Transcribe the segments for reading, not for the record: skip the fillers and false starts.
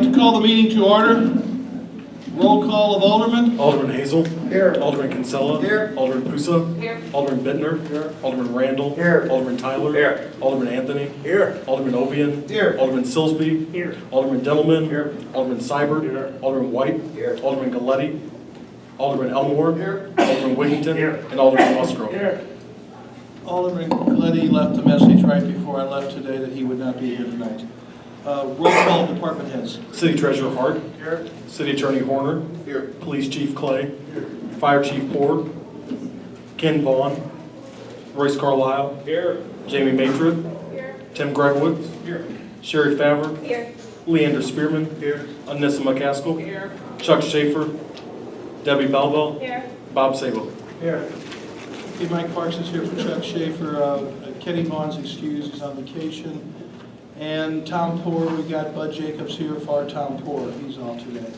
like to call the meeting to order. Roll call of Alderman. Alderman Hazel. Here. Alderman Kinsella. Here. Alderman Pusa. Here. Alderman Bittner. Here. Alderman Randall. Here. Alderman Tyler. Here. Alderman Anthony. Here. Alderman Ovian. Here. Alderman Silsby. Here. Alderman Dendelman. Here. Alderman Seibert. Here. Alderman White. Here. Alderman Galletti. Alderman Elmore. Here. Alderman Wiggington. Here. And Alderman Musgrove. Here. Alderman Glenny left a message right before I left today that he would not be here tonight. Roll call of department heads. City Treasurer Hart. Here. City Attorney Horner. Here. Police Chief Clay. Fire Chief Ford. Ken Vaughn. Royce Carlisle. Here. Jamie Matrid. Here. Tim Gregowitz. Here. Sherry Favre. Here. Leander Spearman. Here. Anissa McCaskill. Here. Chuck Schaefer. Debbie Belleville. Here. Bob Sabo. Here. Okay, Mike Parks is here for Chuck Schaefer. Kenny Vaughn's excused, he's on vacation. And town poor, we got Bud Jacobs here for our town poor. He's off today.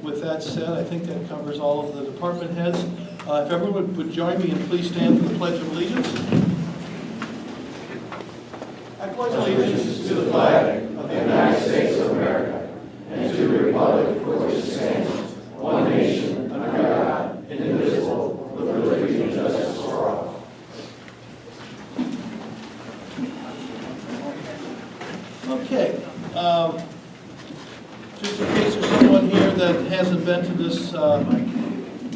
With that said, I think that covers all of the department heads. If everyone would join me and please stand for the Pledge of Allegiance. I pledge allegiance to the flag of the United States of America and to the republic for which it stands, one nation, under God, indivisible, with liberty and justice for all. Okay. Just in case there's someone here that hasn't been to this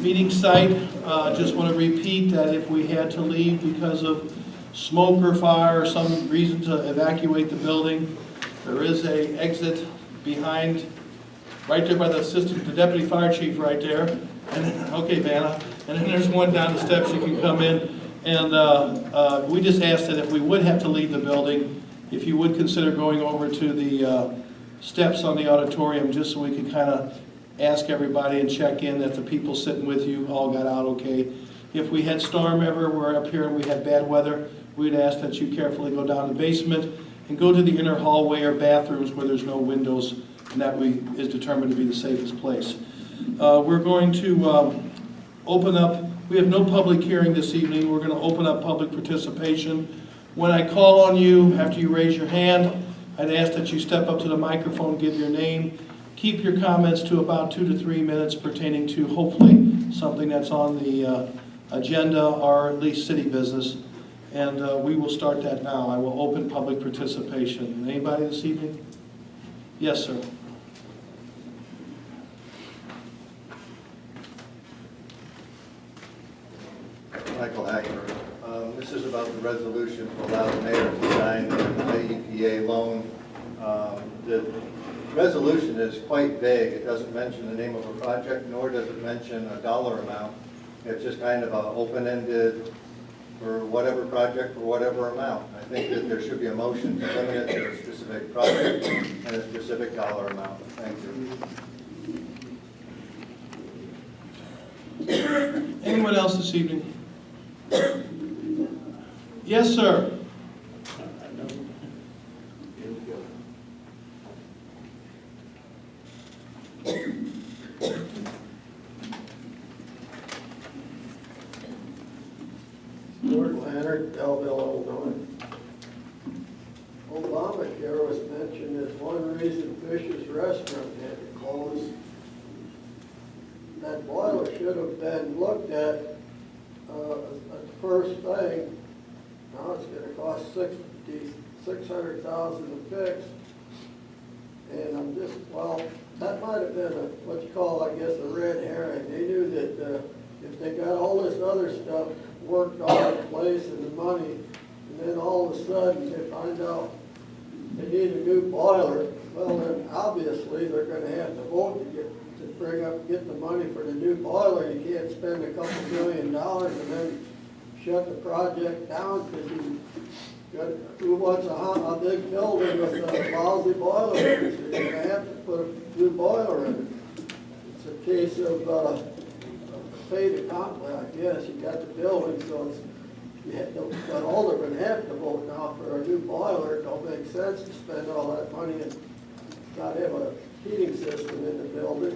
meeting site, just want to repeat that if we had to leave because of smoke or fire or some reason to evacuate the building, there is a exit behind, right there by the deputy fire chief right there. And then, okay, Vanna. And then there's one down the steps you can come in. And we just asked that if we would have to leave the building, if you would consider going over to the steps on the auditorium, just so we could kind of ask everybody and check in that the people sitting with you all got out okay. If we had storm ever, we're up here and we had bad weather, we'd ask that you carefully go down the basement and go to the inner hallway or bathrooms where there's no windows, and that is determined to be the safest place. We're going to open up, we have no public hearing this evening, we're going to open up public participation. When I call on you, after you raise your hand, I'd ask that you step up to the microphone, give your name, keep your comments to about 2 to 3 minutes pertaining to hopefully something that's on the agenda or at least city business. And we will start that now. I will open public participation. Anybody this evening? Yes, sir. Michael Hackner. This is about the resolution to allow the mayor to sign the IEPA loan. The resolution is quite vague. It doesn't mention the name of a project, nor does it mention a dollar amount. It's just kind of an open-ended for whatever project for whatever amount. I think that there should be a motion to limit it to a specific project and a specific dollar amount. Thank you. Anyone else this evening? Yes, sir. Lord Leonard, Belleville, Illinois. Obamacare was mentioned as one reason Fish's Restaurant had to close. That boiler should have been looked at the first thing. Now it's going to cost $600,000 to fix. And I'm just, well, that might have been what you call, I guess, a red herring. They knew that if they got all this other stuff worked all in place and the money, and then all of a sudden they find out they need a new boiler, well then obviously they're going to have to vote to get the money for the new boiler. You can't spend a couple $1 million and then shut the project down because who wants a big building with a lousy boiler? You're going to have to put a new boiler in it. It's a case of fait accompli, I guess. You got the building, so but all they're going to have to vote now for a new boiler. It don't make sense to spend all that money and not have a heating system in the building.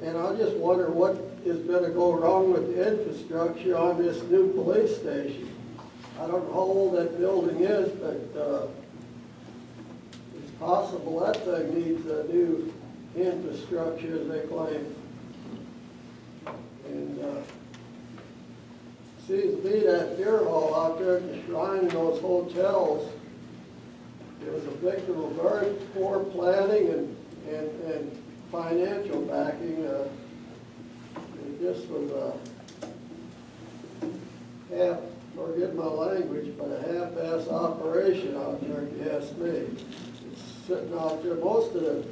And I just wonder what is going to go wrong with the infrastructure on this new police station. I don't know how old that building is, but it's possible that thing needs a new infrastructure, as they claim. And seems to be that beer hall out there at the Shrine and those hotels, it was a victim of very poor planning and financial backing. It just was half, forget my language, but a half-ass operation out there, if you ask me. It's sitting out there, most of them,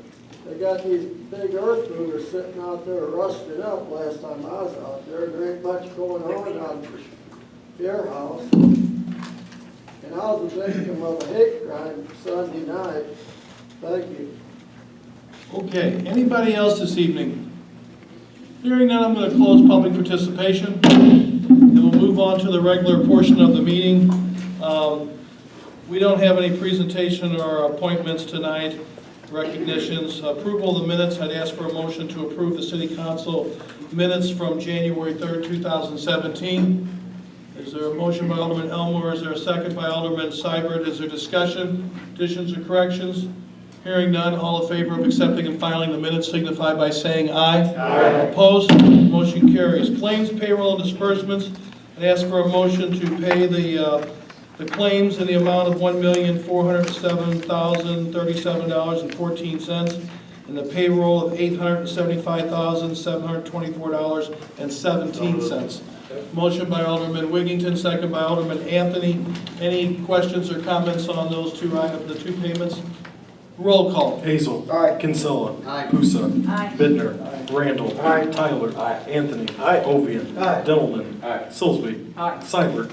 they got these big earth movers sitting out there rusted up last time I was out there. There ain't much going on the beer house. And I was a victim of a hate crime Sunday night. Thank you. Okay, anybody else this evening? Hearing none, I'm going to close public participation. And we'll move on to the regular portion of the meeting. We don't have any presentation or appointments tonight, recognitions. Approval of the minutes, I'd ask for a motion to approve the city council minutes from January 3rd, 2017. Is there a motion by Alderman Elmore? Is there a second by Alderman Seibert? Is there discussion, additions, or corrections? Hearing none, all in favor of accepting and filing the minutes signify by saying aye. Aye. Opposed? Motion carries. Claims, payroll, and disbursements. I'd ask for a motion to pay the claims in the amount of $1,407,037.14 and the payroll of $875,724.17. Motion by Alderman Wiggington, second by Alderman Anthony. Any questions or comments on those two items, the two payments? Roll call. Hazel. Aye. Kinsella. Aye. Pusa. Aye. Bittner. Randall. Tyler. Aye. Anthony. Ovian. Dendelman. Silsby. Seibert.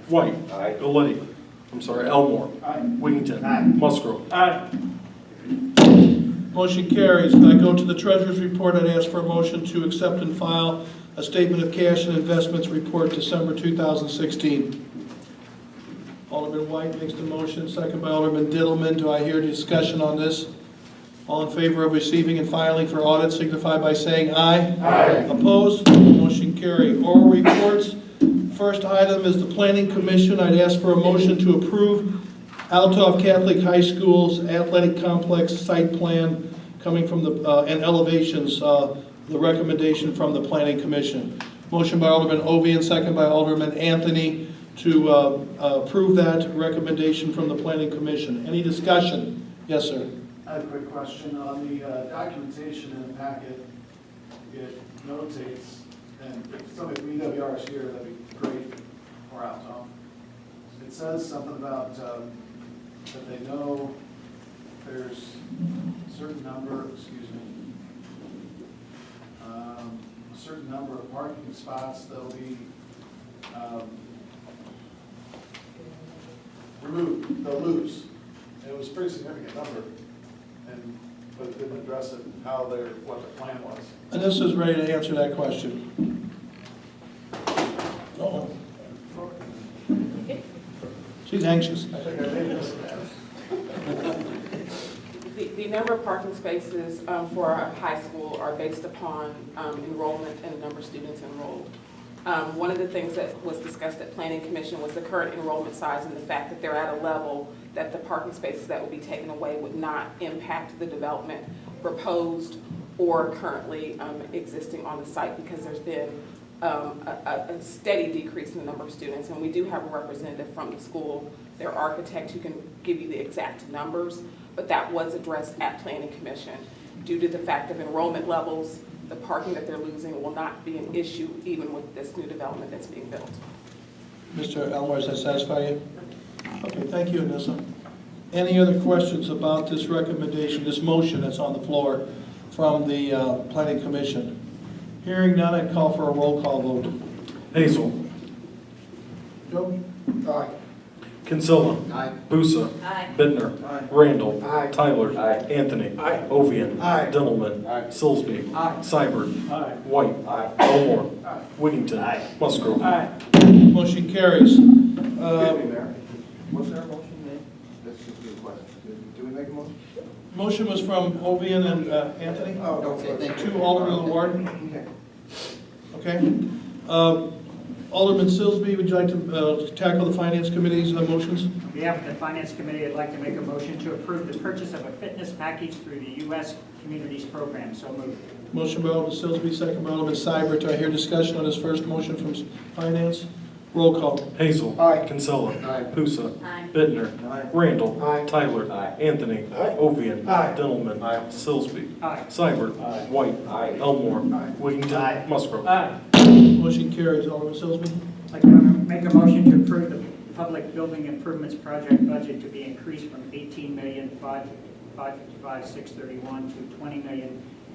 White. Galletti. Elmore. Wiggington. Musgrove. Motion carries. I go to the treasurer's report. I'd ask for a motion to accept and file a statement of cash and investments report December 2016. Alderman White makes the motion, second by Alderman Dillman. Do I hear discussion on this? All in favor of receiving and filing for audit signify by saying aye. Aye. Opposed? Motion carried. Oral reports. First item is the Planning Commission. I'd ask for a motion to approve Althoff Catholic High School's athletic complex site plan coming from the, and elevations, the recommendation from the Planning Commission. Motion by Alderman Ovian, second by Alderman Anthony to approve that recommendation from the Planning Commission. Any discussion? Yes, sir. I have a quick question. On the documentation in the packet, it notates, and if somebody from EWR is here, that'd be great, or out, Tom. It says something about that they know there's a certain number, a certain number of parking spots that'll be removed, they'll lose. And it was a pretty significant number, but it didn't address it, what their plan was. And this is ready to answer that question. Uh-oh. She's anxious. I think I made this. The number of parking spaces for our high school are based upon enrollment and the number of students enrolled. One of the things that was discussed at Planning Commission was the current enrollment size and the fact that they're at a level that the parking spaces that would be taken away would not impact the development proposed or currently existing on the site, because there's been a steady decrease in the number of students. And we do have a representative from the school, their architect, who can give you the exact numbers, but that was addressed at Planning Commission. Due to the fact of enrollment levels, the parking that they're losing will not be an issue even with this new development that's being built. Mr. Elmore, does that satisfy you? Okay, thank you, Anissa. Any other questions about this recommendation, this motion that's on the floor from the Planning Commission? Hearing none, I'd call for a roll call vote. Hazel. Joe? Aye. Kinsella. Aye. Busa. Aye. Bittner. Aye. Randall. Aye. Tyler. Aye. Anthony. Aye. Ovian. Aye. Dendelman. Aye. Silsby. Aye. Seibert. Aye. White. Aye. Elmore. Aye. Wiggington. Musgrove. Motion carries. Excuse me, Mayor. Was there a motion made? That's just a question. Did we make a motion? Motion was from Ovian and Anthony. Oh, okay, thank you. To Alderman Ward. Okay. Okay. Alderman Silsby, would you like to tackle the Finance Committee's motions? On behalf of the Finance Committee, I'd like to make a motion to approve the purchase of a fitness package through the U.S. Communities Program. So moved. Motion by Alderman Silsby, second by Alderman Seibert. Do I hear discussion on his first motion from Finance? Roll call. Hazel. Aye. Kinsella. Aye. Pusa. Aye. Bittner. Aye. Randall. Aye. Tyler. Aye. Anthony. Aye. Ovian. Aye. Dintelman. Aye. Silsby. Aye. Seibert. Aye. White. Aye. Elmore. Aye. Wiggington. Aye. Musgrove. Aye. Motion carries. Alderman Silsby. I'd like to make a motion to approve the public building improvements project budget to be increased from $18,555,631 to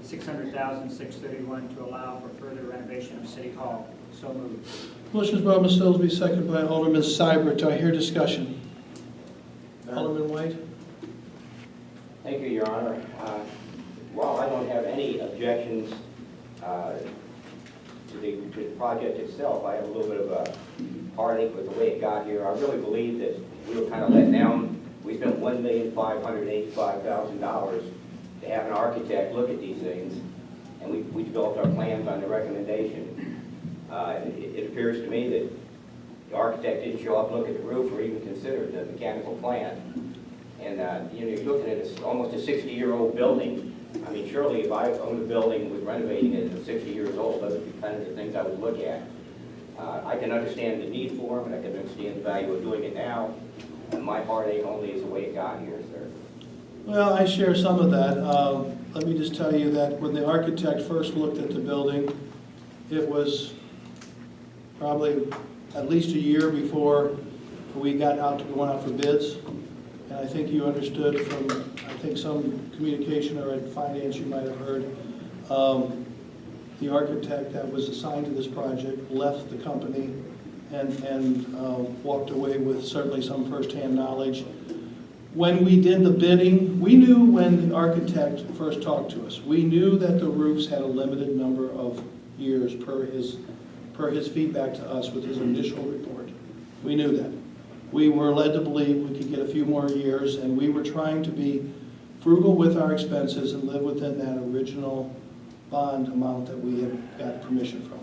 $20,600,631 to allow for further renovation of City Hall. So moved. Motion is by Alderman Silsby, second by Alderman Seibert. Do I hear discussion? Alderman White. Thank you, Your Honor. While I don't have any objections to the project itself, I have a little bit of a heartache with the way it got here. I really believe that we were kind of let down. We spent $1,585,000 to have an architect look at these things, and we developed our plans on the recommendation. It appears to me that the architect didn't show up and look at the roof or even consider the mechanical plan. And you're looking at almost a 60-year-old building. I mean, surely if I owned a building and was renovating it at 60 years old, those would be kind of the things I would look at. I can understand the need for them, and I can understand the value of doing it now. And my heartache only is the way it got here, sir. Well, I share some of that. Let me just tell you that when the architect first looked at the building, it was probably at least a year before we got out to going out for bids. And I think you understood from, I think some communication or at finance you might have heard, the architect that was assigned to this project left the company and walked away with certainly some firsthand knowledge. When we did the bidding, we knew when the architect first talked to us, we knew that the roofs had a limited number of years per his feedback to us with his initial report. We knew that. We were led to believe we could get a few more years, and we were trying to be frugal with our expenses and live within that original bond amount that we had got permission from.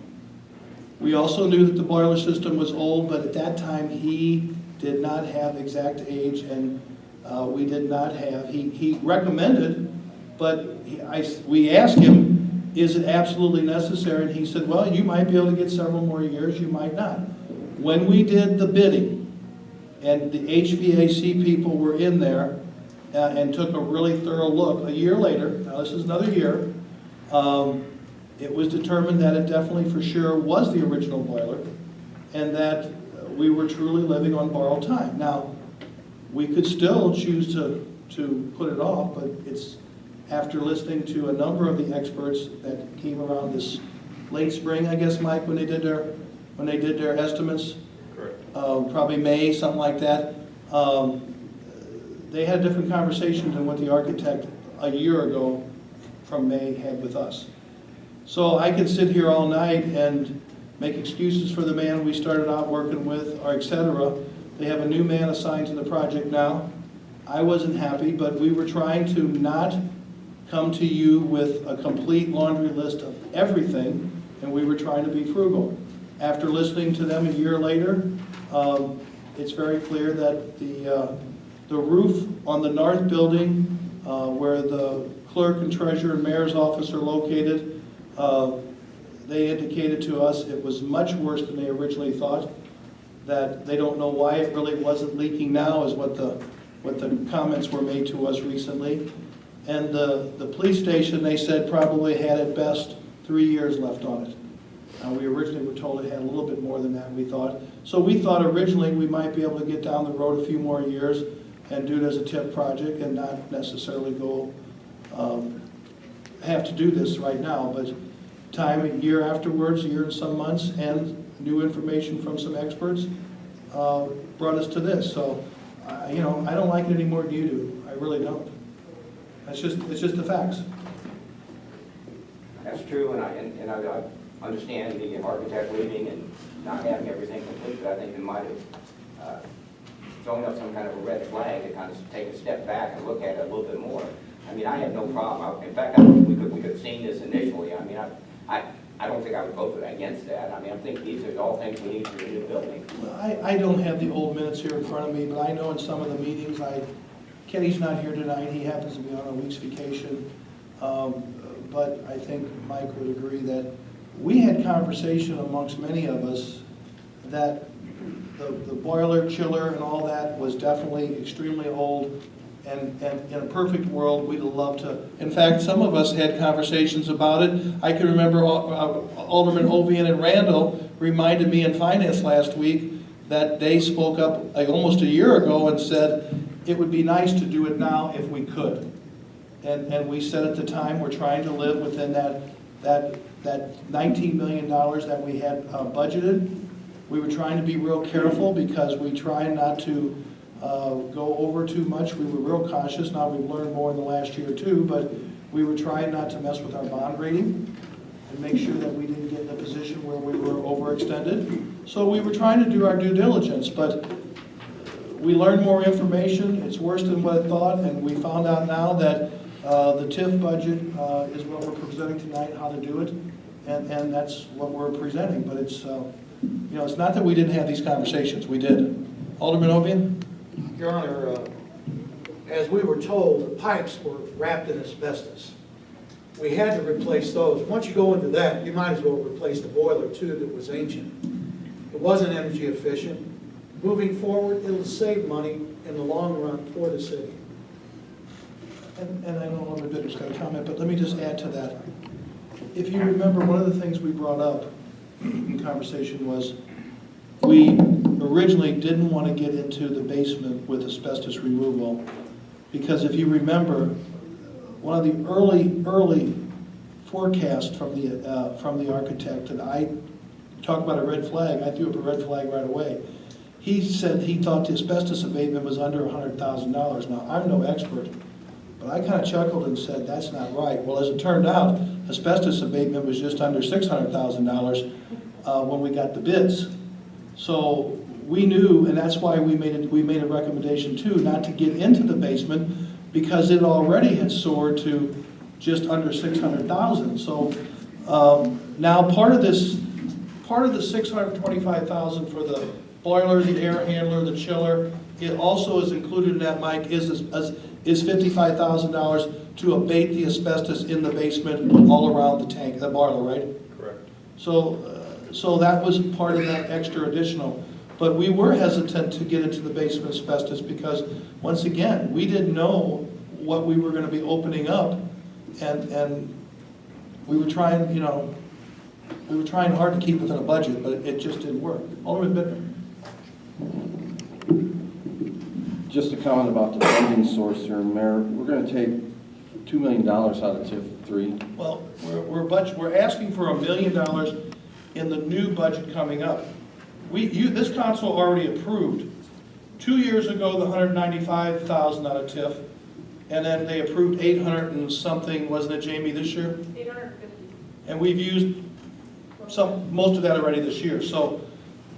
We also knew that the boiler system was old, but at that time he did not have exact age, and we did not have, he recommended, but we asked him, is it absolutely necessary? And he said, well, you might be able to get several more years, you might not. When we did the bidding, and the HVAC people were in there and took a really thorough look, a year later, now this is another year, it was determined that it definitely for sure was the original boiler, and that we were truly living on borrowed time. Now, we could still choose to put it off, but it's after listening to a number of the experts that came around this late spring, I guess, Mike, when they did their estimates. Correct. Probably May, something like that. They had a different conversation than what the architect a year ago from May had with us. So I could sit here all night and make excuses for the man we started out working with, or et cetera. They have a new man assigned to the project now. I wasn't happy, but we were trying to not come to you with a complete laundry list of everything, and we were trying to be frugal. After listening to them a year later, it's very clear that the roof on the north building, where the clerk and treasurer and mayor's office are located, they indicated to us it was much worse than they originally thought, that they don't know why it really wasn't leaking now, is what the comments were made to us recently. And the police station, they said, probably had at best 3 years left on it. We originally were told it had a little bit more than that, we thought. So we thought originally we might be able to get down the road a few more years and do it as a TIP project and not necessarily go have to do this right now. But time, a year afterwards, a year and some months, and new information from some experts brought us to this. So, I don't like it any more than you do. I really don't. It's just the facts. That's true, and I understand the architect leaving and not having everything complete, but I think it might have thrown up some kind of a red flag to kind of take a step back and look at it a little bit more. I mean, I have no problem. In fact, I wish we could have seen this initially. I mean, I I don't think I would vote against that. I mean, I think these are all things we need for the new building. I don't have the old minutes here in front of me, but I know in some of the meetings, Kenny's not here tonight, he happens to be on a week's vacation. But I think Mike would agree that we had conversation amongst many of us that the boiler, chiller, and all that was definitely extremely old, and in a perfect world, we'd love to. In fact, some of us had conversations about it. I can remember Alderman Ovian and Randall reminded me in finance last week that they spoke up like almost a year ago and said it would be nice to do it now if we could. And we said at the time, we're trying to live within that $19 million that we had budgeted. We were trying to be real careful because we try not to go over too much. We were real cautious. Now we've learned more in the last year too, but we were trying not to mess with our bond rating and make sure that we didn't get in a position where we were overextended. So we were trying to do our due diligence, but we learned more information. It's worse than what I thought, and we found out now that the TIF budget is what we're presenting tonight, how to do it, and that's what we're presenting. But it's, it's not that we didn't have these conversations. We did. Alderman Ovian? Your Honor, as we were told, the pipes were wrapped in asbestos. We had to replace those. Once you go into that, you might as well replace the boiler too that was ancient. It wasn't energy efficient. Moving forward, it'll save money in the long run for the city. And I know Alderman Bitter's got a comment, but let me just add to that. If you remember, one of the things we brought up in conversation was we originally didn't want to get into the basement with asbestos removal because if you remember, one of the early forecasts from the architect, and I talked about a red flag, I threw up a red flag right away. He said he thought the asbestos abatement was under $100,000. Now, I'm no expert, but I kind of chuckled and said, that's not right. Well, as it turned out, asbestos abatement was just under $600,000 when we got the bids. So we knew, and that's why we made a recommendation too, not to get into the basement because it already had soared to just under $600,000. So now part of the $625,000 for the boiler, the air handler, the chiller, it also is included in that, Mike, is $55,000 to abate the asbestos in the basement all around the tank, the boiler, right? Correct. So that was part of that extra additional. But we were hesitant to get into the basement asbestos because, once again, we didn't know what we were going to be opening up, and we were trying, we were trying hard to keep within a budget, but it just didn't work. Alderman Bittner. Just a comment about the funding source here, Mayor. We're going to take $2 million out of TIF 3. Well, we're asking for $1 million in the new budget coming up. This council already approved 2 years ago the $195,000 out of TIF, and then they approved 800 and something, wasn't it, Jamie, this year? 850. And we've used most of that already this year. So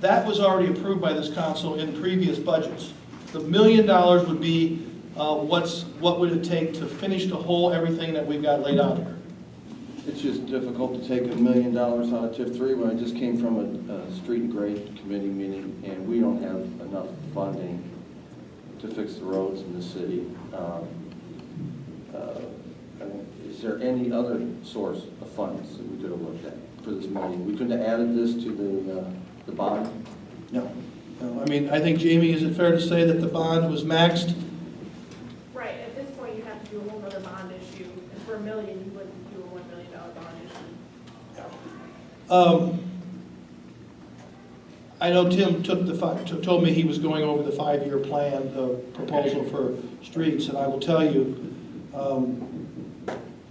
that was already approved by this council in previous budgets. The $1 million would be what would it take to finish the whole everything that we've got laid out here. It's just difficult to take $1 million out of TIF 3 when I just came from a street and grade committee meeting, and we don't have enough funding to fix the roads in the city. Is there any other source of funds that we could have looked at for this money? We couldn't have added this to the bond? No. I mean, I think, Jamie, is it fair to say that the bond was maxed? Right, at this point, you have to do a whole other bond issue, and for $1 million, you wouldn't do a $1 million bond issue. I know Tim told me he was going over the 5-year plan, the proposal for streets, and I will tell you,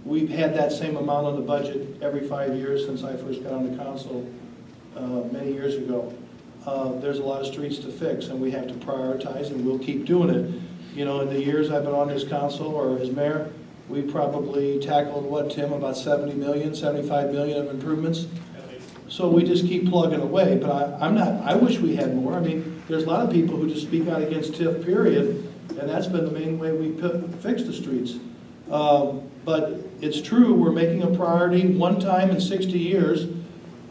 we've had that same amount on the budget every 5 years since I first got on the council many years ago. There's a lot of streets to fix, and we have to prioritize, and we'll keep doing it. In the years I've been on this council, or as mayor, we probably tackled, what, Tim, about 70 million, 75 million of improvements? So we just keep plugging away, but I wish we had more. I mean, there's a lot of people who just speak out against TIF, period, and that's been the main way we fix the streets. But it's true, we're making a priority one time in 60 years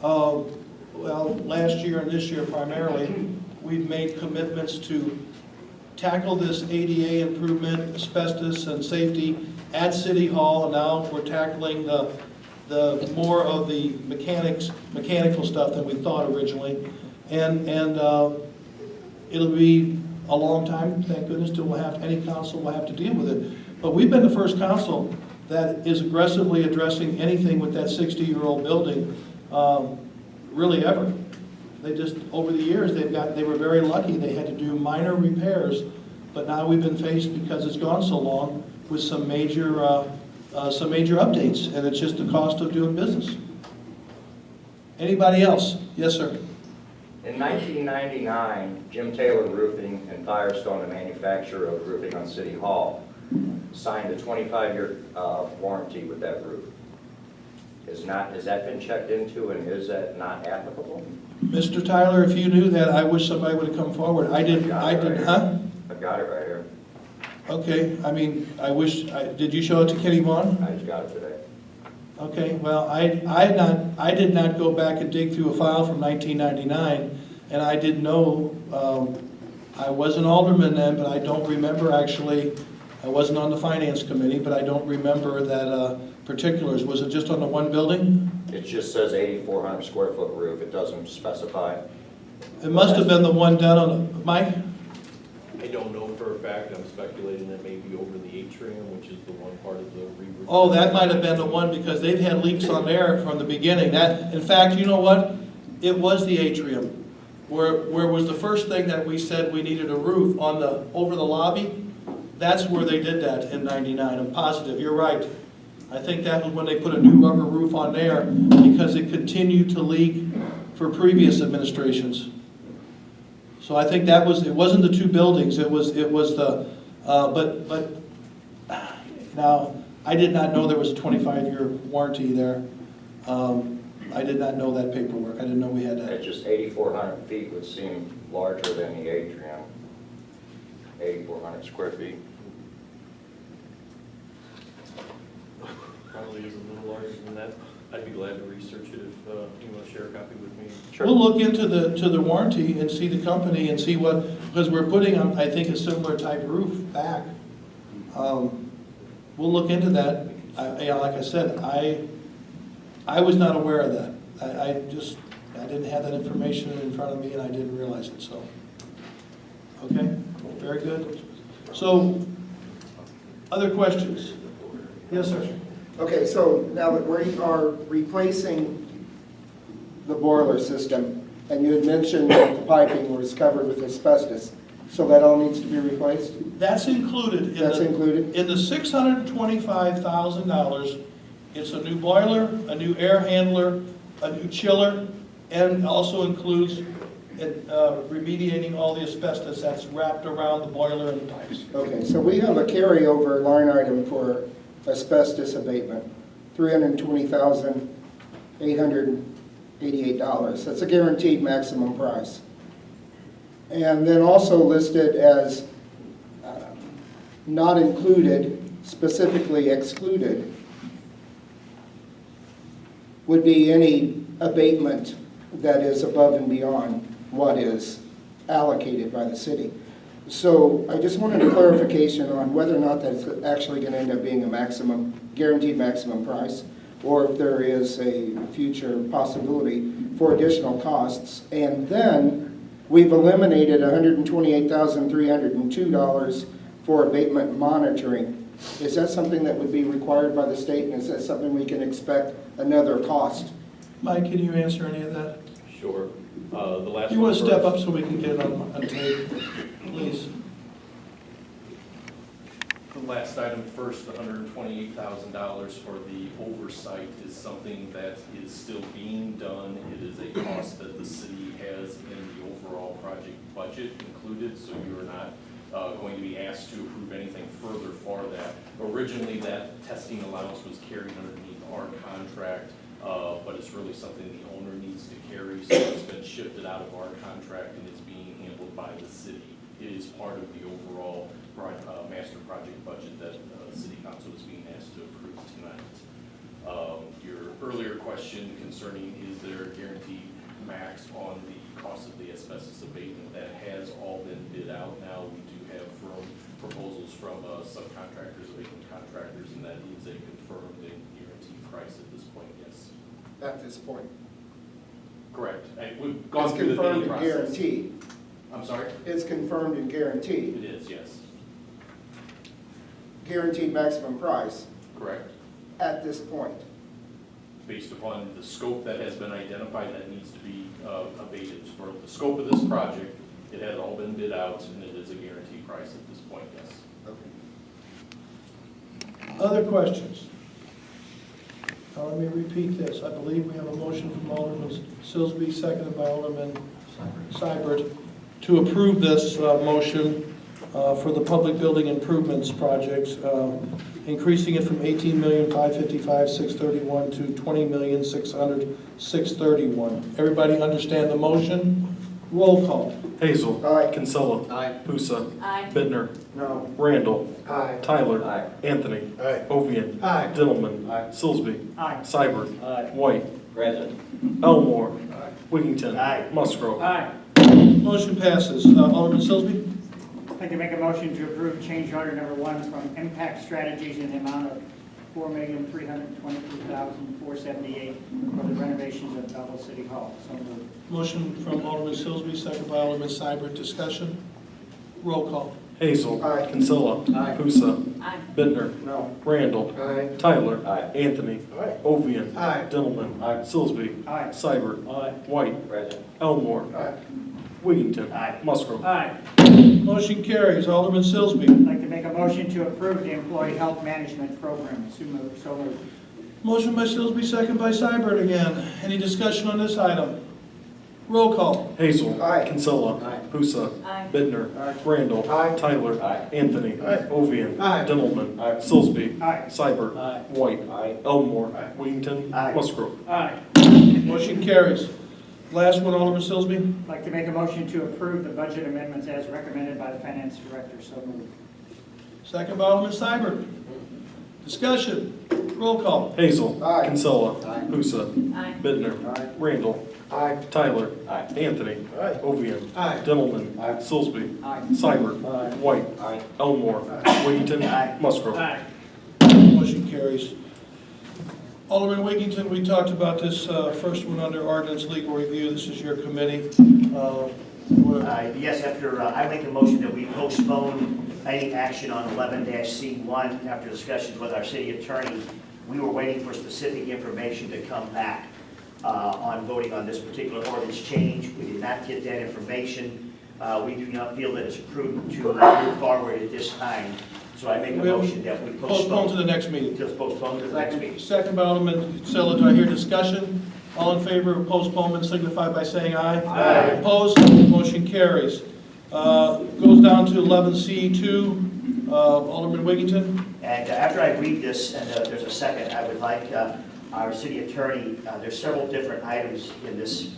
Well, last year and this year primarily, we've made commitments to tackle this ADA improvement, asbestos and safety at City Hall, and now we're tackling the more of the mechanical stuff than we thought originally. And it'll be a long time, thank goodness, till any council will have to deal with it. But we've been the first council that is aggressively addressing anything with that 60-year-old building, really ever. They just, over the years, they were very lucky. They had to do minor repairs, but now we've been faced, because it's gone so long, with some major updates, and it's just the cost of doing business. Anybody else? Yes, sir. In 1999, Jim Taylor Roofing and Firestone, the manufacturer of roofing on City Hall, signed a 25-year warranty with that roof. Has that been checked into, and is that not applicable? Mr. Tyler, if you knew that, I wish somebody would have come forward. I didn't, huh? I've got it right here. Okay, I mean, did you show it to Kenny Vaughn? I just got it today. Okay, well, I did not go back and dig through a file from 1999, and I didn't know, I was an alderman then, but I don't remember actually, I wasn't on the finance committee, but I don't remember that particulars. Was it just on the one building? It just says 8,400 square foot roof. It doesn't specify. It must have been the one down on the, Mike? I don't know for a fact. I'm speculating that maybe over the atrium, which is the one part of the re-roof. Oh, that might have been the one, because they've had leaks on there from the beginning. In fact, you know what? It was the atrium, where was the first thing that we said we needed a roof on over the lobby. That's where they did that in '99. I'm positive. You're right. I think that was when they put a new rubber roof on there, because it continued to leak for previous administrations. So I think it wasn't the two buildings, it was the, but now, I did not know there was a 25-year warranty there. I did not know that paperwork. I didn't know we had that. At just 8,400 feet would seem larger than the atrium. 8,400 square feet. Probably is a little larger than that. I'd be glad to research it if you want to share a copy with me. Sure. We'll look into the warranty and see the company and see because we're putting on, I think, a similar type roof back. We'll look into that. Like I said, I was not aware of that. I didn't have that information in front of me, and I didn't realize it, so. Okay, very good. So, other questions? Yes, sir. Okay, so now that we are replacing the boiler system, and you had mentioned that the piping was covered with asbestos, so that all needs to be replaced? That's included. That's included? In the $625,000, it's a new boiler, a new air handler, a new chiller, and also includes remediating all the asbestos that's wrapped around the boiler and the pipes. Okay, so we have a carryover line item for asbestos abatement, $320,888. That's a guaranteed maximum price. And then also listed as not included, specifically excluded, would be any abatement that is above and beyond what is allocated by the city. So I just wanted a clarification on whether or not that's actually going to end up being a maximum, guaranteed maximum price, or if there is a future possibility for additional costs. And then we've eliminated $128,302 for abatement monitoring. Is that something that would be required by the state, and is that something we can expect another cost? Mike, can you answer any of that? Sure. The last You want to step up so we can get it on tape, please? The last item first, the $128,000 for the oversight is something that is still being done. It is a cost that the city has in the overall project budget included, so you are not going to be asked to approve anything further for that. Originally, that testing allowance was carried underneath our contract, but it's really something the owner needs to carry, so it's been shifted out of our contract and is being handled by the city. It is part of the overall master project budget that City Council is being asked to approve tonight. Your earlier question concerning is there a guarantee max on the cost of the asbestos abatement. That has all been bid out now. We do have proposals from subcontractors, abatement contractors, and that is a confirmed and guaranteed price at this point, yes. At this point. Correct. We've gone It's through the confirmed bidding and process. guaranteed. I'm sorry? It's confirmed and guaranteed. It is, yes. Guaranteed maximum price Correct. at this point. Based upon the scope that has been identified that needs to be abated. For the scope of this project, it has all been bid out, and it is a guaranteed price at this point, yes. Other questions? Now, let me repeat this. I believe we have a motion from Alderman Silsby, seconded by Alderman Seibert, to approve this motion for the public building improvements projects, increasing it from $18,555,631 to $20,600,631. Everybody understand the motion? Roll call. Hazel. Aye. Kinsella. Aye. Pusa. Aye. Bittner. No. Randall. Aye. Tyler. Aye. Anthony. Aye. Ovian. Aye. Dillman. Aye. Silsby. Aye. Seibert. Aye. White. Present. Elmore. Wigington. Aye. Musgrove. Aye. Motion passes. Alderman Silsby? I'd like to make a motion to approve change order number 1 from Impact Strategies in the amount of $4,322,478 for the renovations of Belleville City Hall. So moved. Motion from Alderman Silsby, second by Alderman Seibert. Discussion? Roll call. Hazel. Aye. Kinsella. Aye. Pusa. Aye. Bittner. No. Randall. Aye. Tyler. Aye. Anthony. Aye. Ovian. Aye. Dillman. Silsby. Aye. Seibert. Aye. White. Present. Elmore. Aye. Wigington. Aye. Musgrove. Aye. Motion carries. Alderman Silsby. I'd like to make a motion to approve the employee health management program. So moved. Motion by Silsby, second by Seibert again. Any discussion on this item? Roll call. Hazel. Aye. Kinsella. Aye. Pusa. Aye. Bittner. Aye. Randall. Aye. Tyler. Aye. Anthony. Aye. Ovian. Aye. Dillman. Aye. Silsby. Aye. Seibert. Aye. White. Aye. Elmore. Aye. Wigington. Aye. Musgrove. Aye. Motion carries. Last one, Alderman Silsby. I'd like to make a motion to approve the budget amendments as recommended by the finance director. So moved. Second by Alderman Seibert. Discussion. Roll call. Hazel. Aye. Kinsella. Aye. Pusa. Aye. Bittner. Aye. Randall. Aye. Tyler. Aye. Anthony. Aye. Ovian. Aye. Dillman. Aye. Silsby. Aye. Seibert. Aye. White. Aye. Elmore. Wigington. Aye. Musgrove. Aye. Motion carries. Alderman Wigington, we talked about this first one under ordinance legal review. This is your committee. Yes, I make a motion that we postpone any action on 11-C1 after discussions with our city attorney. We were waiting for specific information to come back on voting on this particular ordinance change. We did not get that information. We do not feel that it's prudent to move forward at this time. So I make a motion that we Postpone to the next meeting. Just postpone to the next meeting. Second by Alderman Silla. Do I hear discussion? All in favor of postponement signify by saying aye. Aye. Opposed? Motion carries. Goes down to 11C2. Alderman Wigington. And after I read this, and there's a second, I would like our city attorney, there's several different items in this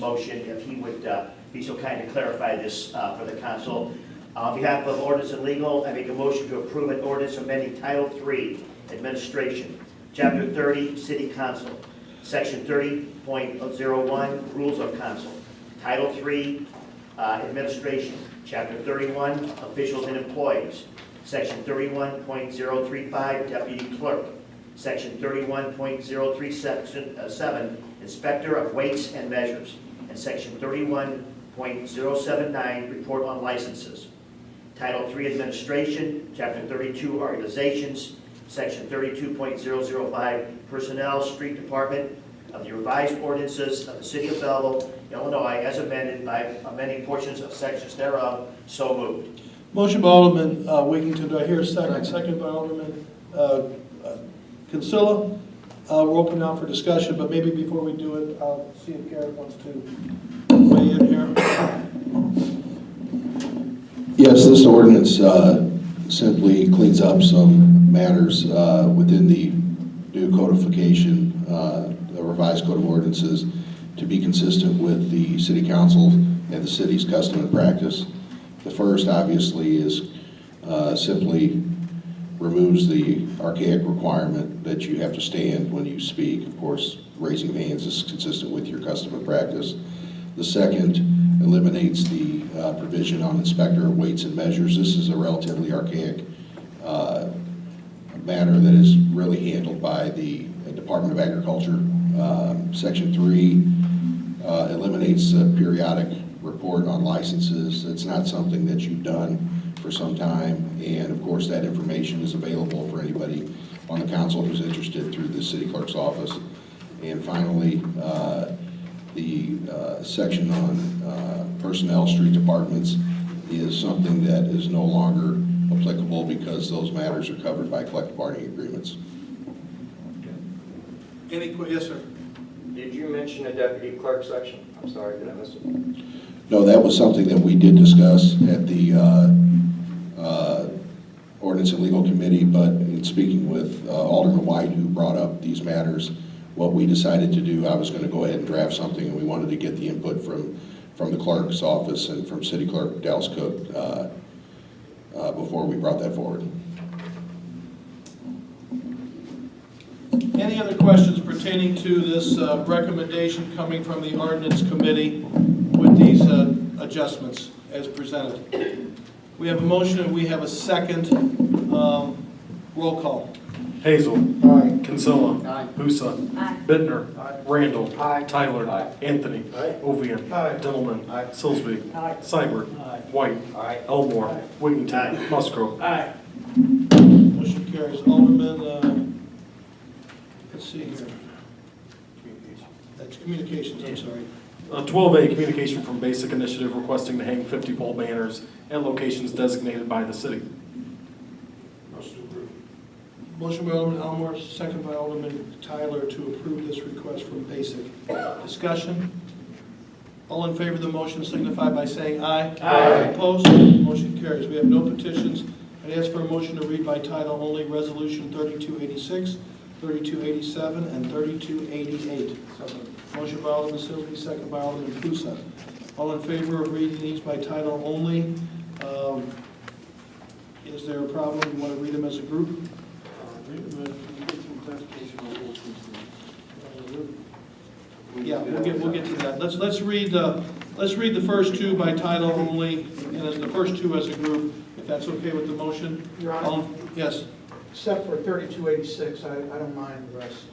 motion, if he would be so kind to clarify this for the council. On behalf of Ordinance and Legal, I make a motion to approve an ordinance amending Title III, Administration, Chapter 30, City Council, Section 30.01, Rules of Council, Title III, Administration, Chapter 31, Officials and Employees, Section 31.035, Deputy Clerk, Section 31.037, Inspector of Weights and Measures, and Section 31.079, Report on Licenses. Title III Administration, Chapter 32 Organizations, Section 32.005 Personnel, Street Department of the revised ordinances of the City of Belleville, Illinois, as amended by amending portions of sections thereof. So moved. Motion by Alderman Wigington. Do I hear a second? Second by Alderman Kinsella. We're open now for discussion, but maybe before we do it, I'll see if Garrett wants to weigh in here. Yes, this ordinance simply cleans up some matters within the new codification, the revised code of ordinances, to be consistent with the city council and the city's custom and practice. The first, obviously, is simply removes the archaic requirement that you have to stand when you speak. Of course, raising of hands is consistent with your custom and practice. The second eliminates the provision on inspector of weights and measures. This is a relatively archaic matter that is really handled by the Department of Agriculture. Section 3 eliminates a periodic report on licenses. It's not something that you've done for some time, and of course that information is available for anybody on the council who's interested through the city clerk's office. And finally, the section on personnel, street departments is something that is no longer applicable because those matters are covered by collective bargaining agreements. Yes, sir. Did you mention the deputy clerk section? I'm sorry, did I miss it? No, that was something that we did discuss at the Ordinance and Legal Committee, but in speaking with Alderman White, who brought up these matters, what we decided to do, I was going to go ahead and draft something, and we wanted to get the input from the clerk's office and from City Clerk Dallas Cook before we brought that forward. Any other questions pertaining to this recommendation coming from the Ordinance Committee with these adjustments as presented? We have a motion and we have a second. Roll call. Hazel. Aye. Kinsella. Aye. Husa. Aye. Bittner. Aye. Randall. Aye. Tyler. Aye. Anthony. Aye. Ovian. Aye. Dillman. Aye. Silsby. Aye. Seibert. Aye. White. Aye. Elmore. Aye. Wiggington. Musgrove. Aye. Motion carries. Alderman, let's see here. That's communications, I'm sorry. 12A, communication from Basic Initiative requesting to hang 50 pole banners at locations designated by the city. Motion by Alderman Elmore, second by Alderman Tyler to approve this request from Basic. Discussion? All in favor of the motion signify by saying aye. Aye. Opposed? Motion carries. We have no petitions. I'd ask for a motion to read by title only Resolution 3286, 3287, and 3288. Motion by Alderman Silsby, second by Alderman Pusa. All in favor of reading these by title only? Is there a problem? You want to read them as a group? Yeah, we'll get to that. Let's read the first two by title only, and as the first two as a group, if that's okay with the motion. Your Honor? Yes. Except for 3286, I don't mind the rest.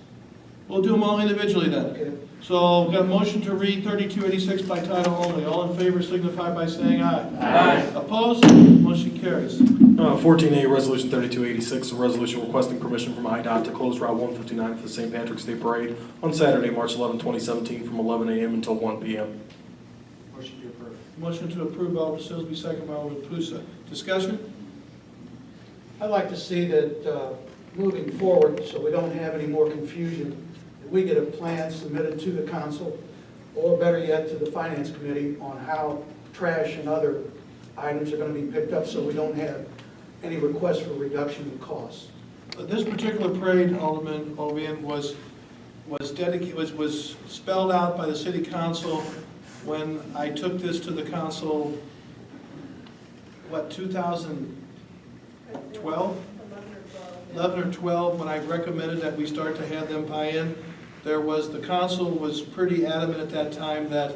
We'll do them all individually then. Okay. So we've got a motion to read 3286 by title only. All in favor signify by saying aye. Aye. Opposed? Motion carries. 14A, Resolution 3286, a resolution requesting permission from IDOT to close Route 159 for the St. Patrick's Day Parade on Saturday, March 11, 2017, from 11 a.m. until 1 p.m. Motion to approve. Motion to approve by Alderman Silsby, second by Alderman Pusa. Discussion? I'd like to see that moving forward, so we don't have any more confusion, that we get a plan submitted to the council, or better yet, to the finance committee on how trash and other items are going to be picked up, so we don't have any requests for reduction in costs. This particular parade, Alderman Ovian, was spelled out by the city council when I took this to the council, 2012? 11 or 12, when I recommended that we start to have them buy in. The council was pretty adamant at that time that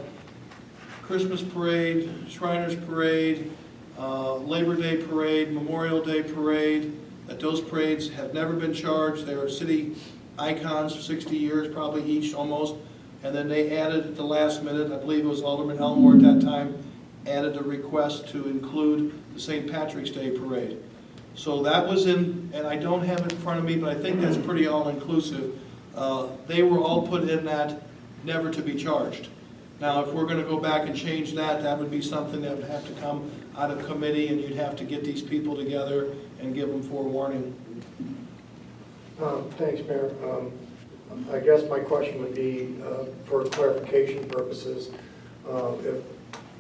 Christmas parade, Shriners parade, Labor Day parade, Memorial Day parade, that those parades have never been charged. They are city icons for 60 years, probably each almost. And then they added at the last minute, I believe it was Alderman Elmore at that time, added a request to include the St. Patrick's Day parade. So that was in, and I don't have it in front of me, but I think that's pretty all-inclusive. They were all put in that never to be charged. Now, if we're going to go back and change that, that would be something that would have to come out of committee, and you'd have to get these people together and give them forewarning. Thanks, Mayor. I guess my question would be, for clarification purposes, if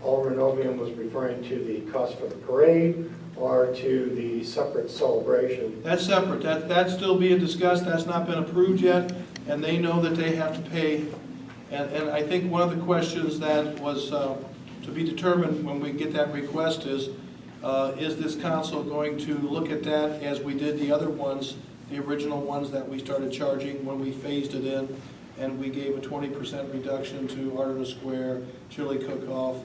Alderman Ovian was referring to the cost for the parade or to the separate celebration. That's separate. That's still being discussed. That's not been approved yet, and they know that they have to pay. And I think one of the questions that was to be determined when we get that request is, Is this council going to look at that as we did the other ones, the original ones that we started charging when we phased it in, and we gave a 20% reduction to Art of the Square, Chili Cook-Off,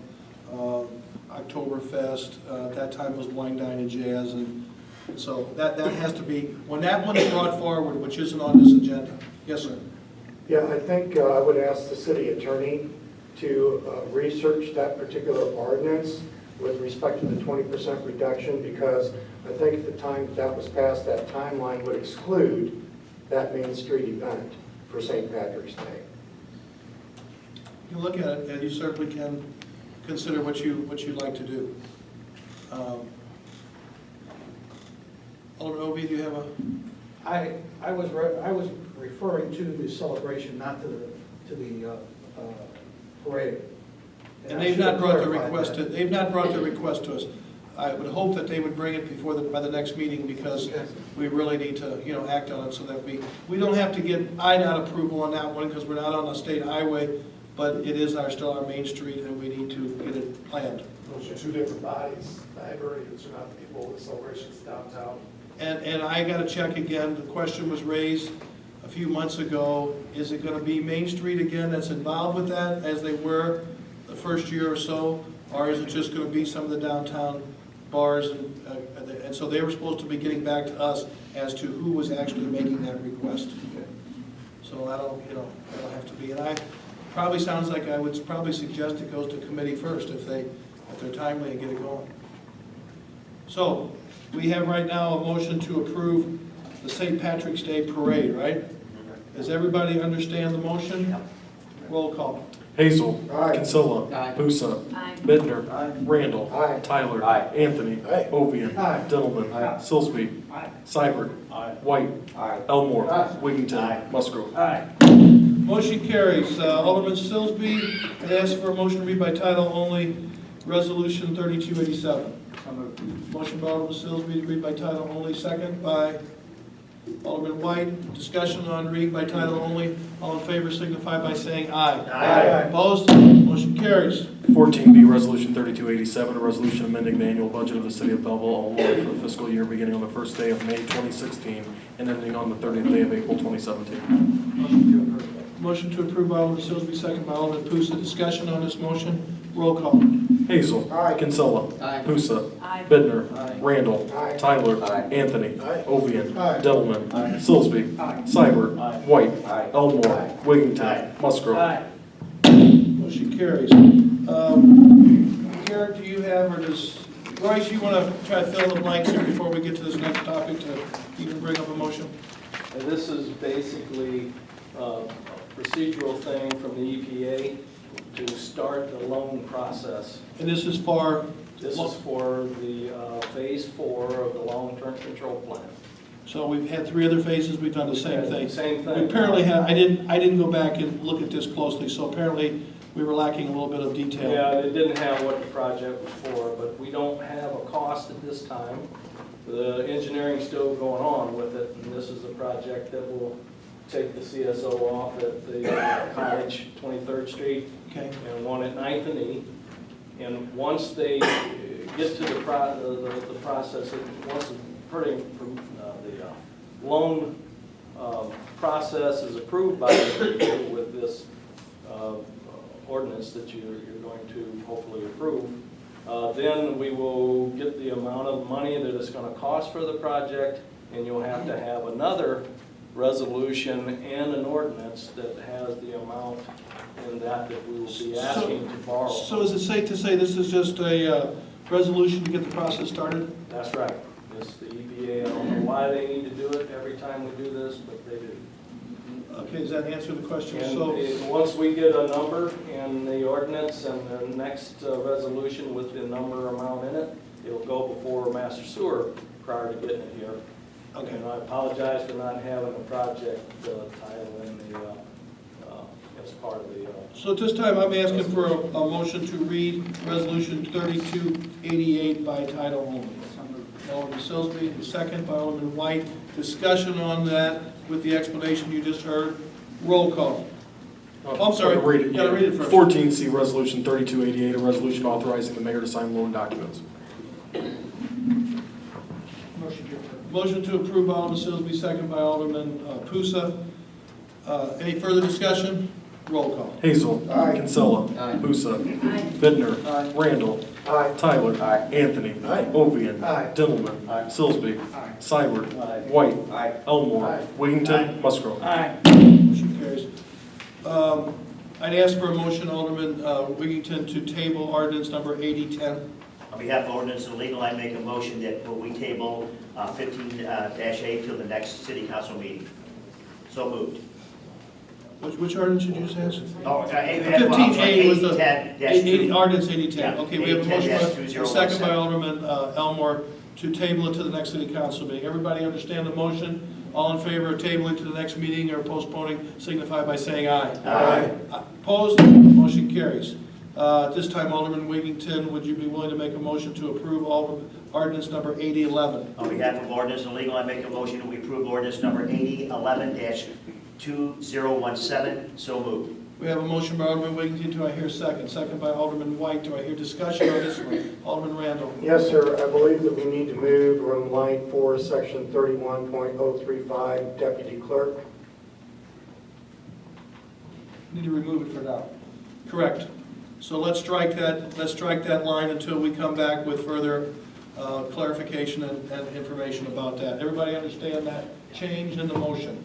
Oktoberfest, that time was Wine, Dine, and Jazz, and so that has to be, when that one is brought forward, which isn't on this agenda. Yes, sir. Yeah, I think I would ask the city attorney to research that particular ordinance with respect to the 20% reduction, because I think at the time that was passed, that timeline would exclude that Main Street event for St. Patrick's Day. You can look at it, and you certainly can consider what you'd like to do. Alderman Ovey, do you have a? I was referring to the celebration, not to the parade. And they've not brought the request to, they've not brought the request to us. I would hope that they would bring it by the next meeting, because we really need to, act on it so that we don't have to get IDOT approval on that one, because we're not on a state highway, but it is still our main street, and we need to get it planned. Those are two different bodies. The librarians are not the people with celebrations downtown. And I got to check again, the question was raised a few months ago, is it going to be Main Street again that's involved with that, as they were the first year or so, or is it just going to be some of the downtown bars, and so they were supposed to be getting back to us as to who was actually making that request. So that'll have to be, and probably sounds like I would probably suggest it goes to committee first if they're timely and get it going. So we have right now a motion to approve the St. Patrick's Day Parade, right? Does everybody understand the motion? Roll call. Hazel. Aye. Kinsella. Aye. Pusa. Aye. Bittner. Aye. Randall. Aye. Tyler. Aye. Anthony. Aye. Ovian. Aye. Dillman. Aye. Silsby. Aye. Seibert. White. Aye. Elmore. Aye. Wiggington. Aye. Musgrove. Aye. Motion carries. Alderman Silsby had asked for a motion to read by title only, Resolution 3287. So moved. Motion by Alderman Silsby to read by title only, second by Alderman White. Discussion on reading by title only. All in favor signify by saying aye. Aye. Opposed? Motion carries. 14B, Resolution 3287, a resolution amending the annual budget of the city of Belleville, Illinois for the fiscal year beginning on the first day of May 2016 and ending on the 30th day of April 2017. Motion to approve by Alderman Silsby, second by Alderman Pusa. Discussion on this motion. Roll call. Hazel. Aye. Kinsella. Aye. Pusa. Aye. Bittner. Aye. Randall. Aye. Tyler. Aye. Anthony. Aye. Ovian. Aye. Dillman. Aye. Silsby. Aye. Seibert. Aye. White. Aye. Elmore. Aye. Wiggington. Aye. Musgrove. Aye. Motion carries. Karen, do you have, or does, Royce, you want to try to fill in the blanks here before we get to this next topic to even bring up a motion? And this is basically a procedural thing from the EPA to start the loan process. And this is for? This is for the phase 4 of the long-term control plan. So we've had 3 other phases, we've done the same thing. Same We thing. apparently had, I didn't go back and look at this closely, so apparently we were lacking a little bit of detail. Yeah, it didn't have what the project was for, but we don't have a cost at this time. The engineering's still going on with it, and this is a project that will take the CSO off at the Cottage, 23rd Street, Okay. and one at 9th and E. And once they get to the process, once the loan process is approved by the with this ordinance that you're going to hopefully approve, then we will get the amount of money that it's going to cost for the project, and you'll have to have another resolution and an ordinance that has the amount in that we will be asking to borrow. So is it safe to say this is just a resolution to get the process started? That's right. This, the EPA, I don't know why they need to do it every time we do this, but they do. Okay, does that answer the question? And So, once we get a number in the ordinance and the next resolution with the number amount in it, it'll go before Master Sewer prior to getting it here. okay. And I apologize for not having a project title in the, as part of the. So at this time, I'm asking for a motion to read Resolution 3288 by title only. Alderman Silsby, second by Alderman White. Discussion on that with the explanation you just heard. Roll call. Oh, I'm sorry. Read it. Gotta read it first. 14C, Resolution 3288, a resolution authorizing the mayor to sign loan documents. Motion to approve. Motion to approve by Alderman Silsby, second by Alderman Pusa. Any further discussion? Roll call. Hazel. Aye. Kinsella. Aye. Pusa. Aye. Bittner. Aye. Randall. Aye. Tyler. Aye. Anthony. Aye. Ovian. Aye. Dintelman. Aye. Silsby. Aye. Seibert. Aye. White. Aye. Elmore. Aye. Wiggington. Musgrove. Aye. Motion carries. I'd ask for a motion, Alderman Wiggington, to table ordinance number 8010. On behalf of ordinance and legal, I make a motion that we table 15-8 till the next city council meeting. So moved. Which ordinance did you just ask? No, 15A was the 8010-2. ordinance 8010. Yeah, Okay, we have a motion, by- 8010-2017. second by Alderman Elmore to table it to the next city council meeting. Everybody understand the motion? All in favor of tabling to the next meeting or postponing, signify by saying aye. Aye. Opposed? Motion carries. At this time, Alderman Wiggington, would you be willing to make a motion to approve ordinance number 8011? On behalf of ordinance and legal, I make a motion that we approve ordinance number 8011-2017. So moved. We have a motion by Alderman Wiggington. Do I hear a second? Second by Alderman White. Do I hear discussion on this one? Alderman Randall. Yes, sir, I believe that we need to move from line 4, section 31.035, deputy clerk. Need to remove it for now. Correct. So let's strike that line until we come back with further clarification and information about that. Everybody understand that change in the motion?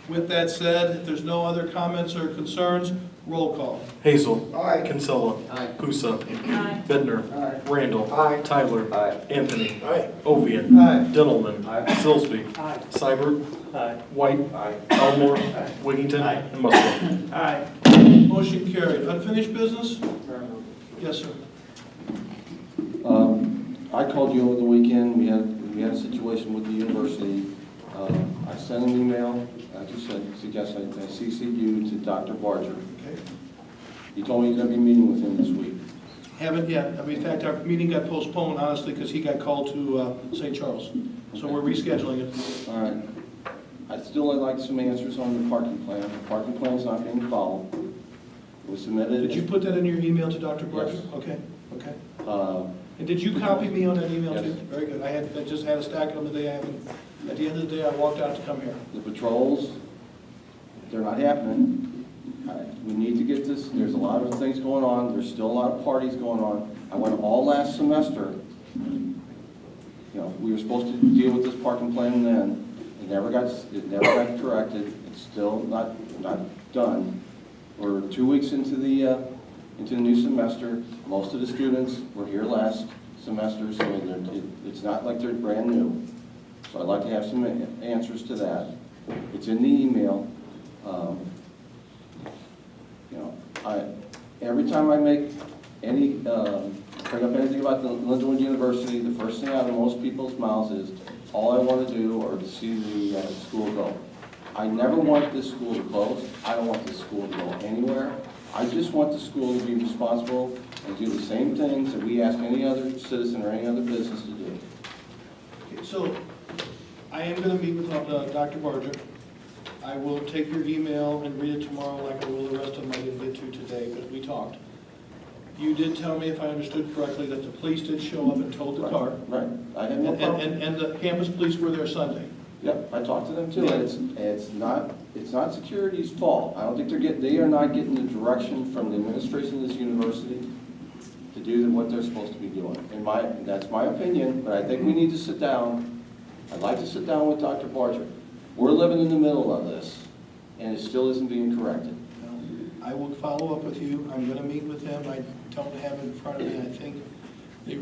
With that said, if there's no other comments or concerns, roll call. Hazel. Aye. Kinsella. Aye. Pusa. Aye. Bittner. Aye. Randall. Aye. Tyler. Aye. Anthony. Aye. Ovian. Aye. Dintelman. Aye. Silsby. Aye. Seibert. Aye. White. Aye. Elmore. Aye. Wiggington. Aye. And Musgrove. Aye. Motion carried. Unfinished business? Yes, sir. I called you over the weekend. We had a situation with the university. I sent an email. I just suggest I CC'd you to Dr. Barger. Okay. He told me he's going to be meeting with him this week. Haven't yet. I mean, in fact, our meeting got postponed, honestly, because he got called to St. Charles. So we're rescheduling it. All right. I'd still like some answers on the parking plan. The parking plan's not being followed. It was submitted. Did you put that in your email to Dr. Barger? Yes. Okay, okay. Uh, And did you copy me on that email too? Yes. Very good. I just had a stack of them the day at the end of the day, I walked out to come here. The patrols, they're not happening. We need to get this, there's a lot of things going on, there's still a lot of parties going on. I went all last semester, we were supposed to deal with this parking plan then. It never got corrected, it's still not done. We're 2 weeks into the new semester. Most of the students were here last semester, so it's not like they're brand new. So I'd like to have some answers to that. It's in the email. Every time I make any, bring up anything about the Lindenwood University, the first thing out of most people's mouths is, all I want to do or to see the school go. I never want this school to close. I don't want this school to go anywhere. I just want the school to be responsible and do the same things that we ask any other citizen or any other business to do. Okay, so I am going to meet with Dr. Barger. I will take your email and read it tomorrow like I will the rest of them I didn't get to today, but we talked. You did tell me, if I understood correctly, that the police did show up and towed the car. Right. I had no problem. And the campus police were there Sunday. Yep, I talked to them too, and it's not security's fault. I don't think they are not getting the direction from the administration of this university to do what they're supposed to be doing. That's my opinion, but I think we need to sit down. I'd like to sit down with Dr. Barger. We're living in the middle of this, and it still isn't being corrected. I will follow up with you. I'm going to meet with them. I don't have it in front of me.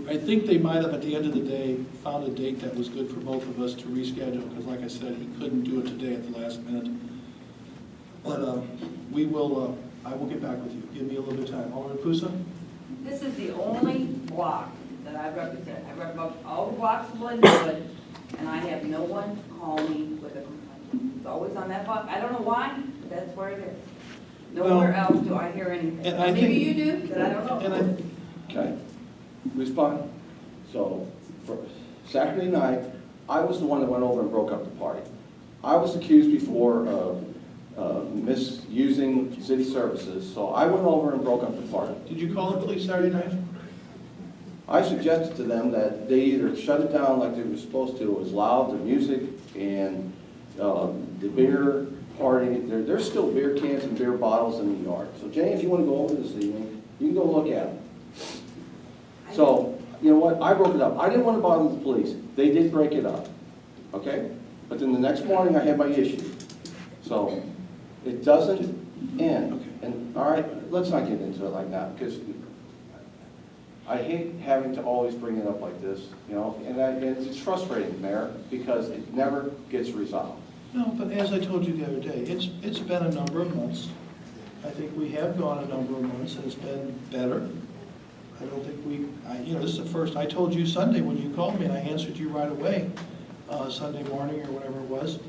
I think they might have, at the end of the day, found a date that was good for both of us to reschedule, because like I said, he couldn't do it today at the last minute. But I will get back with you. Give me a little bit of time. Alderman Pusa? This is the only block that I represent. I represent all the blocks of Lindenwood, and I have no one call me with a complaint. It's always on that block. I don't know why, but that's where it is. Nowhere else do I hear anything. And I Maybe think- you do, but I don't know. Okay, respond. So, for Saturday night, I was the one that went over and broke up the party. I was accused before of misusing city services, so I went over and broke up the party. Did you call the police Saturday night? I suggested to them that they either shut it down like they were supposed to, it was loud, the music, and the beer party, there's still beer cans and beer bottles in the yard. So Jane, if you want to go over this evening, you can go look at them. So, you know what, I broke it up. I didn't want to bother the police. They did break it up, okay? But then the next morning, I had my issue. So, it doesn't end. And, all right, let's not get into it like that, because I hate having to always bring it up like this, you know, and it's frustrating, Mayor, because it never gets resolved. No, but as I told you the other day, it's been a number of months. I think we have gone a number of months, and it's been better. I don't think this is the first, I told you Sunday when you called me, and I answered you right away, Sunday morning or whatever it was.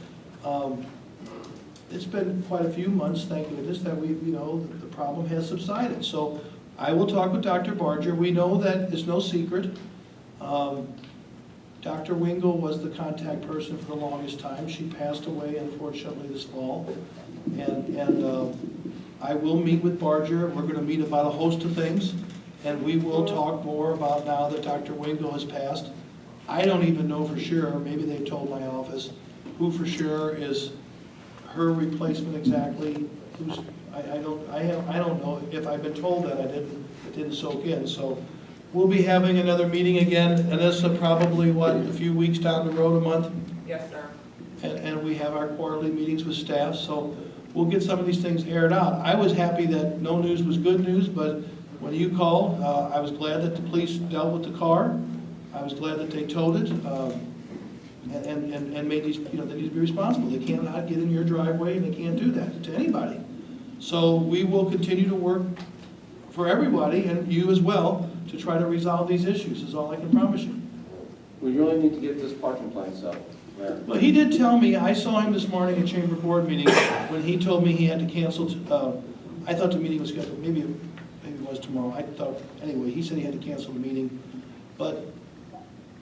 It's been quite a few months, thank goodness, that the problem has subsided. So I will talk with Dr. Barger. We know that it's no secret. Dr. Wingle was the contact person for the longest time. She passed away, unfortunately, this fall. And I will meet with Barger. We're going to meet about a host of things. And we will talk more about now that Dr. Wingle has passed. I don't even know for sure, maybe they've told my office, who for sure is her replacement exactly. I don't know. If I've been told that, it didn't soak in. So we'll be having another meeting again, and this is probably, a few weeks down the road, a month? Yes, sir. And we have our quarterly meetings with staff, so we'll get some of these things aired out. I was happy that no news was good news, but when you called, I was glad that the police dealt with the car. I was glad that they towed it, and made these, they need to be responsible. They cannot get in your driveway, and they can't do that to anybody. So we will continue to work for everybody, and you as well, to try to resolve these issues, is all I can promise you. We really need to get this parking plan settled, Mayor. Well, he did tell me, I saw him this morning at Chamber Board meeting, when he told me he had to cancel, I thought the meeting was scheduled, maybe it was tomorrow. I thought, anyway, he said he had to cancel the meeting. But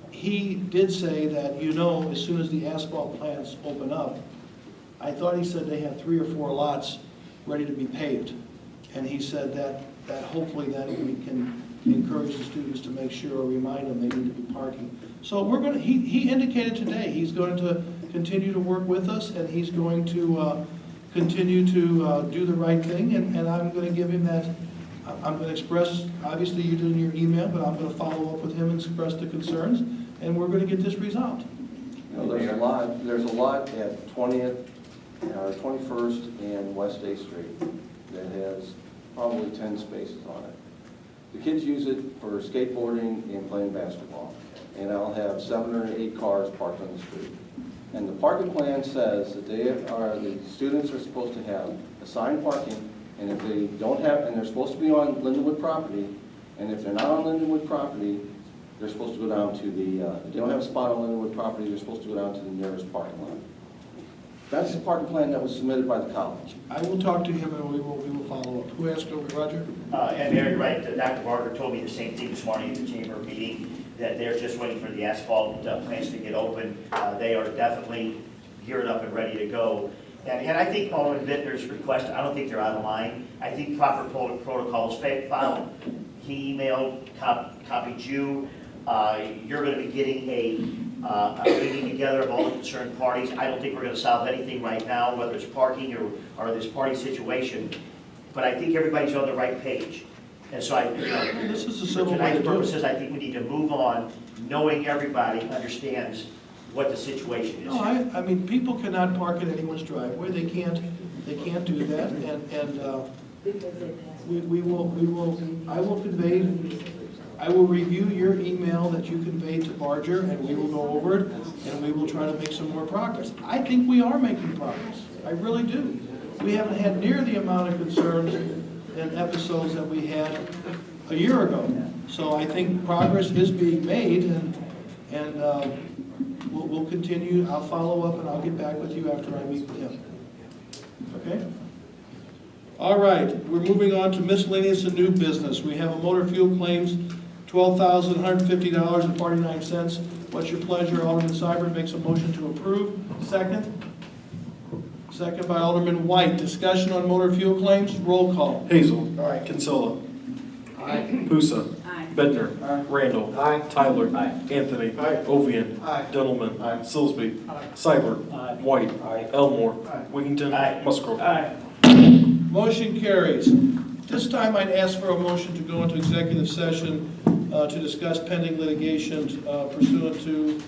he did say that, as soon as the asphalt plants open up, I thought he said they had 3 or 4 lots ready to be paved. And he said that hopefully then we can encourage the students to make sure or remind them they need to be parking. So he indicated today he's going to continue to work with us, and he's going to continue to do the right thing, and I'm going to give him that. I'm going to express, obviously you did in your email, but I'm going to follow up with him and express the concerns, and we're going to get this resolved. There's a lot at 20th, 21st and West A Street that has probably 10 spaces on it. The kids use it for skateboarding and playing basketball, and I'll have 7 or 8 cars parked on the street. And the parking plan says that the students are supposed to have assigned parking, and if they don't have, and they're supposed to be on Lindenwood property, and if they're not on Lindenwood property, they're supposed to go down to if they don't have a spot on Lindenwood property, they're supposed to go down to the nearest parking lot. That's the parking plan that was submitted by the college. I will talk to him, and we will follow up. Who asked over, Roger? And Mayor, you're right, Dr. Barger told me the same thing this morning at the chamber meeting, that they're just waiting for the asphalt plants to get open. They are definitely geared up and ready to go. And I think Alderman Bittner's request, I don't think they're out of line. I think proper protocols followed. He emailed, copied you. You're going to be getting a meeting together of all the concerned parties. I don't think we're going to solve anything right now, whether it's parking or this party situation. But I think everybody's on the right page. And so This is a civil for way to tonight's do it. purposes, I think we need to move on, knowing everybody understands what the situation is. No, I mean, people cannot park in anyone's driveway. They can't do that, and I will review your email that you conveyed to Barger, and we will go over it, and we will try to make some more progress. I think we are making progress. I really do. We haven't had near the amount of concerns and episodes that we had a year ago. So I think progress is being made, and we'll continue. I'll follow up, and I'll get back with you after I meet with him. Okay? All right, we're moving on to miscellaneous and new business. We have a motor fuel claims, $12,150.49. What's your pleasure? Alderman Seibert makes a motion to approve. Second? Second by Alderman White. Discussion on motor fuel claims. Roll call. Hazel. Aye. Kinsella. Aye. Pusa. Aye. Bittner, Randall, Tyler, Anthony, Ovian, Dendelman, Sillsby, Seibert, White, Elmore, Wiggington, Musgrove. Motion carries. This time I'd ask for a motion to go into executive session to discuss pending litigation pursuant to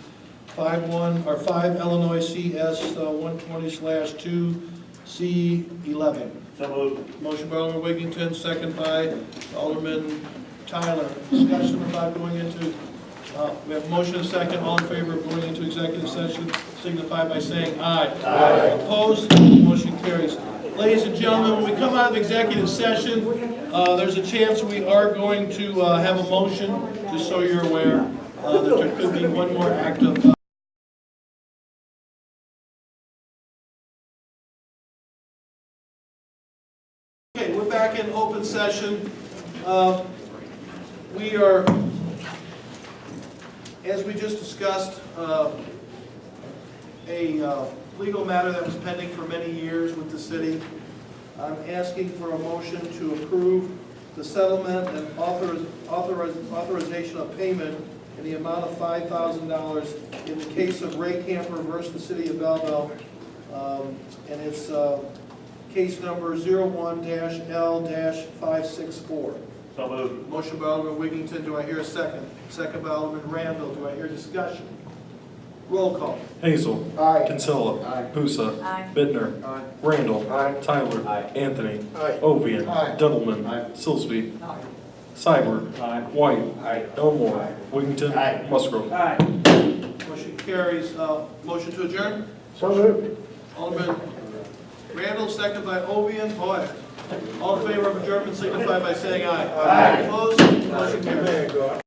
5 Illinois CS 120/2C11. So moved. Motion by Alderman Wiggington, second by Alderman Tyler. Discussion about going into, we have a motion and a second. All in favor of going into executive session signify by saying aye. Aye. Opposed? Motion carries. Ladies and gentlemen, when we come out of executive session, there's a chance we are going to have a motion, just so you're aware, that there could be one more act of Okay, we're back in open session. We are, as we just discussed, a legal matter that was pending for many years with the city. I'm asking for a motion to approve the settlement and authorization of payment in the amount of $5,000 in the case of Ray Camper versus the city of Belleville. And it's case number 01-L-564. So moved. Motion by Alderman Wiggington, do I hear a second? Second by Alderman Randall, do I hear discussion? Roll call. Hazel. Aye. Kinsella. Pusa. Bittner. Randall. Tyler. Anthony. Ovian. Dendelman. Sillsby. Seibert. White. Elmore. Wiggington. Musgrove. Motion carries. Motion to adjourn? So moved. Alderman Randall, second by Ovian. All in favor of adjournment signify by saying aye. Aye. Opposed? Motion carries.